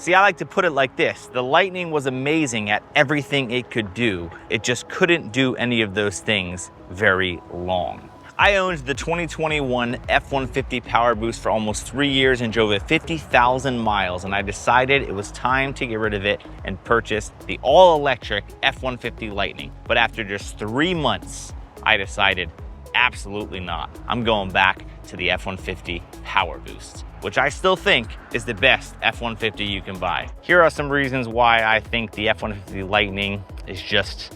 See, I like to put it like this. The Lightning was amazing at everything it could do. It just couldn't do any of those things very long. I owned the 2021 F-150 Power Boost for almost 3 years and drove it 50,000 miles, and I decided it was time to get rid of it and purchase the all-electric F-150 Lightning. But after just 3 months, I decided absolutely not. I'm going back to the F-150 Power Boost, which I still think is the best F-150 you can buy. Here are some reasons why I think the F-150 Lightning is just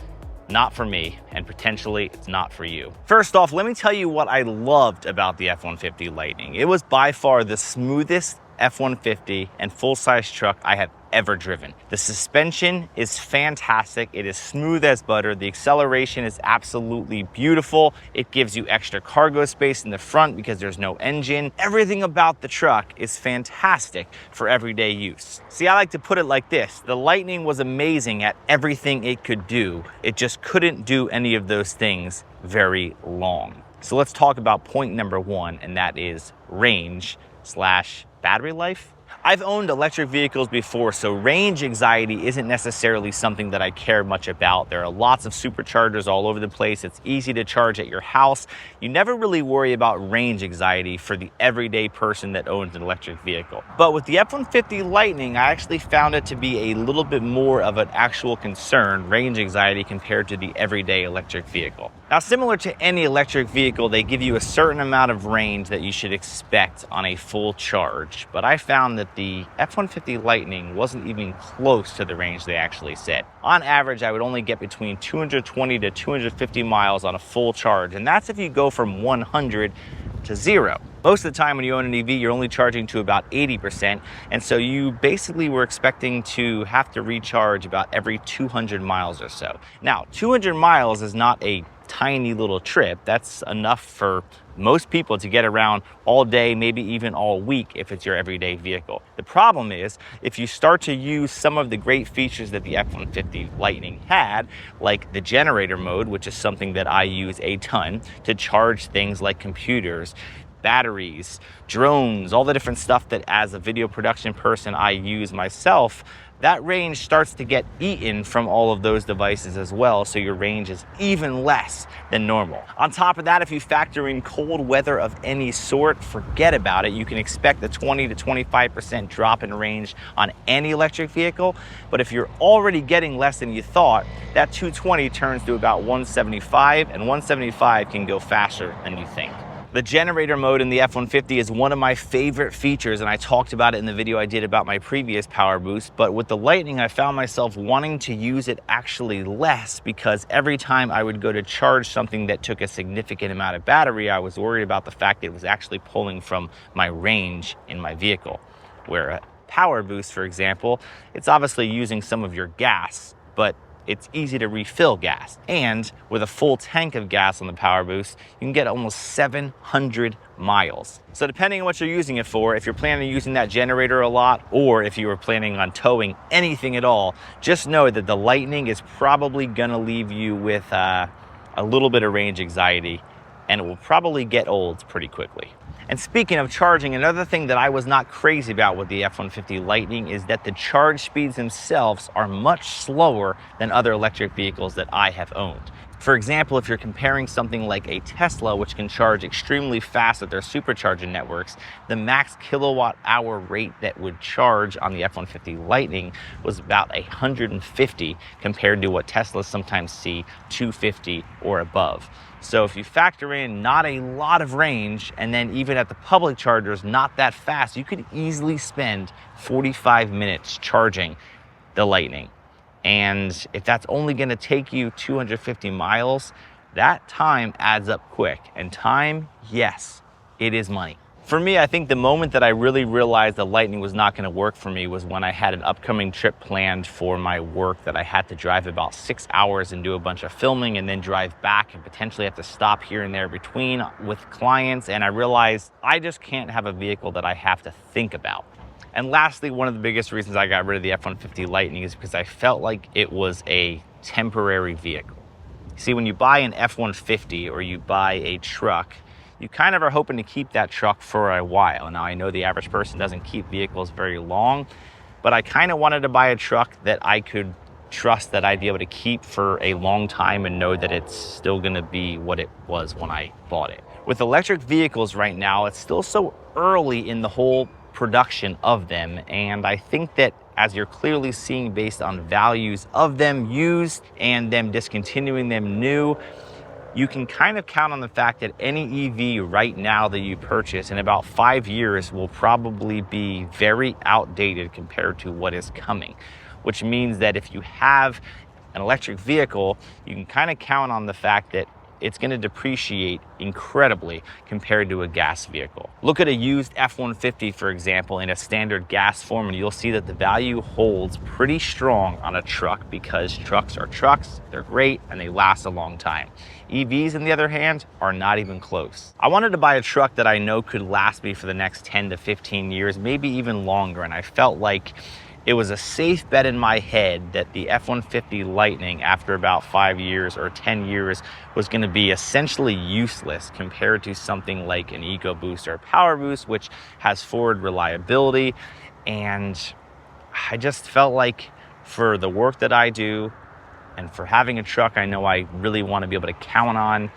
not for me, and potentially it's not for you. First off, let me tell you what I loved about the F-150 Lightning. It was by far the smoothest F-150 and full-size truck I have ever driven. The suspension is fantastic. It is smooth as butter. The acceleration is absolutely beautiful. It gives you extra cargo space in the front because there's no engine. Everything about the truck is fantastic for everyday use. See, I like to put it like this. The Lightning was amazing at everything it could do. It just couldn't do any of those things very long. So let's talk about point number one, and that is range/battery life. I've owned electric vehicles before, so range anxiety isn't necessarily something that I care much about. There are lots of superchargers all over the place. It's easy to charge at your house. You never really worry about range anxiety for the everyday person that owns an electric vehicle. But with the F-150 Lightning, I actually found it to be a little bit more of an actual concern, range anxiety, compared to the everyday electric vehicle. Now, similar to any electric vehicle, they give you a certain amount of range that you should expect on a full charge. But I found that the F-150 Lightning wasn't even close to the range they actually said. On average, I would only get between 220 to 250 miles on a full charge, and that's if you go from 100 to 0. Most of the time when you own an EV, you're only charging to about 80%, and so you basically were expecting to have to recharge about every 200 miles or so. Now, 200 miles is not a tiny little trip. That's enough for most people to get around all day, maybe even all week if it's your everyday vehicle. The problem is, if you start to use some of the great features that the F-150 Lightning had, like the generator mode, which is something that I use a ton to charge things like computers, batteries, drones, all the different stuff that as a video production person I use myself, that range starts to get eaten from all of those devices as well, so your range is even less than normal. On top of that, if you factor in cold weather of any sort, forget about it. You can expect a 20 to 25% drop in range on any electric vehicle, but if you're already getting less than you thought, that 220 turns to about 175, and 175 can go faster than you think. The generator mode in the F-150 is one of my favorite features, and I talked about it in the video I did about my previous Power Boost, but with the Lightning, I found myself wanting to use it actually less because every time I would go to charge something that took a significant amount of battery, I was worried about the fact that it was actually pulling from my range in my vehicle. Where a Power Boost, for example, it's obviously using some of your gas, but it's easy to refill gas. And with a full tank of gas on the Power Boost, you can get almost 700 miles. So depending on what you're using it for, if you're planning on using that generator a lot, or if you were planning on towing anything at all, just know that the Lightning is probably gonna leave you with a little bit of range anxiety, and it will probably get old pretty quickly. And speaking of charging, another thing that I was not crazy about with the F-150 Lightning is that the charge speeds themselves are much slower than other electric vehicles that I have owned. For example, if you're comparing something like a Tesla, which can charge extremely fast at their supercharging networks, the max kilowatt hour rate that would charge on the F-150 Lightning was about 150 compared to what Teslas sometimes see 250 or above. So if you factor in not a lot of range, and then even at the public chargers, not that fast, you could easily spend 45 minutes charging the Lightning. And if that's only gonna take you 250 miles, that time adds up quick. And time, yes, it is money. For me, I think the moment that I really realized the Lightning was not gonna work for me was when I had an upcoming trip planned for my work that I had to drive about 6 hours and do a bunch of filming and then drive back and potentially have to stop here and there between with clients. And I realized I just can't have a vehicle that I have to think about. And lastly, one of the biggest reasons I got rid of the F-150 Lightning is because I felt like it was a temporary vehicle. See, when you buy an F-150 or you buy a truck, you kind of are hoping to keep that truck for a while. Now, I know the average person doesn't keep vehicles very long, but I kind of wanted to buy a truck that I could trust that I'd be able to keep for a long time and know that it's still gonna be what it was when I bought it. With electric vehicles right now, it's still so early in the whole production of them, and I think that as you're clearly seeing based on values of them used and them discontinuing them new, you can kind of count on the fact that any EV right now that you purchase in about 5 years will probably be very outdated compared to what is coming, which means that if you have an electric vehicle, you can kind of count on the fact that it's going to depreciate incredibly compared to a gas vehicle. Look at a used F-150, for example, in a standard gas form, and you'll see that the value holds pretty strong on a truck because trucks are trucks, they're great, and they last a long time. EVs, on the other hand, are not even close. I wanted to buy a truck that I know could last me for the next 10 to 15 years, maybe even longer, and I felt like it was a safe bet in my head that the F-150 Lightning, after about 5 years or 10 years, was going to be essentially useless compared to something like an EcoBoost or a PowerBoost, which has forward reliability. And I just felt like for the work that I do and for having a truck I know I really want to be able to count on,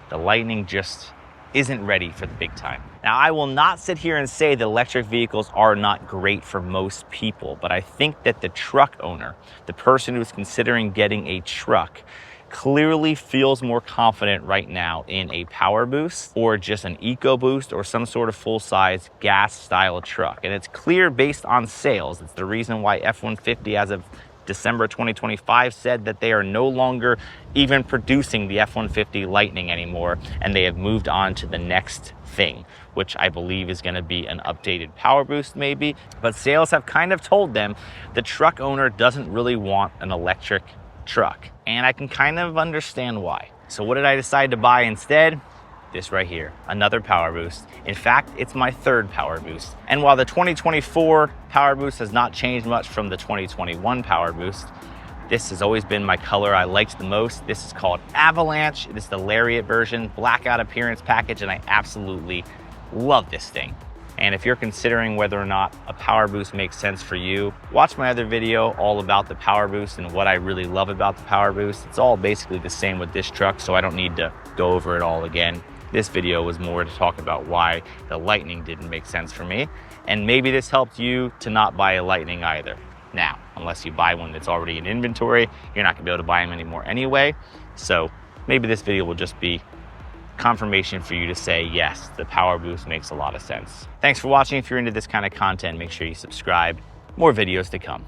the Lightning just isn't ready for the big time. Now, I will not sit here and say that electric vehicles are not great for most people, but I think that the truck owner, the person who's considering getting a truck, clearly feels more confident right now in a PowerBoost or just an EcoBoost or some sort of full-size gas-style truck. And it's clear based on sales. It's the reason why F-150, as of December 2025, said that they are no longer even producing the F-150 Lightning anymore, and they have moved on to the next thing, which I believe is going to be an updated PowerBoost maybe. But sales have kind of told them the truck owner doesn't really want an electric truck, and I can kind of understand why. So what did I decide to buy instead? This right here, another PowerBoost. In fact, it's my third PowerBoost. And while the 2024 PowerBoost has not changed much from the 2021 PowerBoost, this has always been my color I liked the most. This is called Avalanche. This is the Lariat version, blackout appearance package, and I absolutely love this thing. And if you're considering whether or not a PowerBoost makes sense for you, watch my other video all about the PowerBoost and what I really love about the PowerBoost. It's all basically the same with this truck, so I don't need to go over it all again. This video was more to talk about why the Lightning didn't make sense for me. And maybe this helped you to not buy a Lightning either. Now, unless you buy one that's already in inventory, you're not gonna be able to buy them anymore anyway. So maybe this video will just be confirmation for you to say, yes, the PowerBoost makes a lot of sense. Thanks for watching. If you're into this kind of content, make sure you subscribe. More videos to come.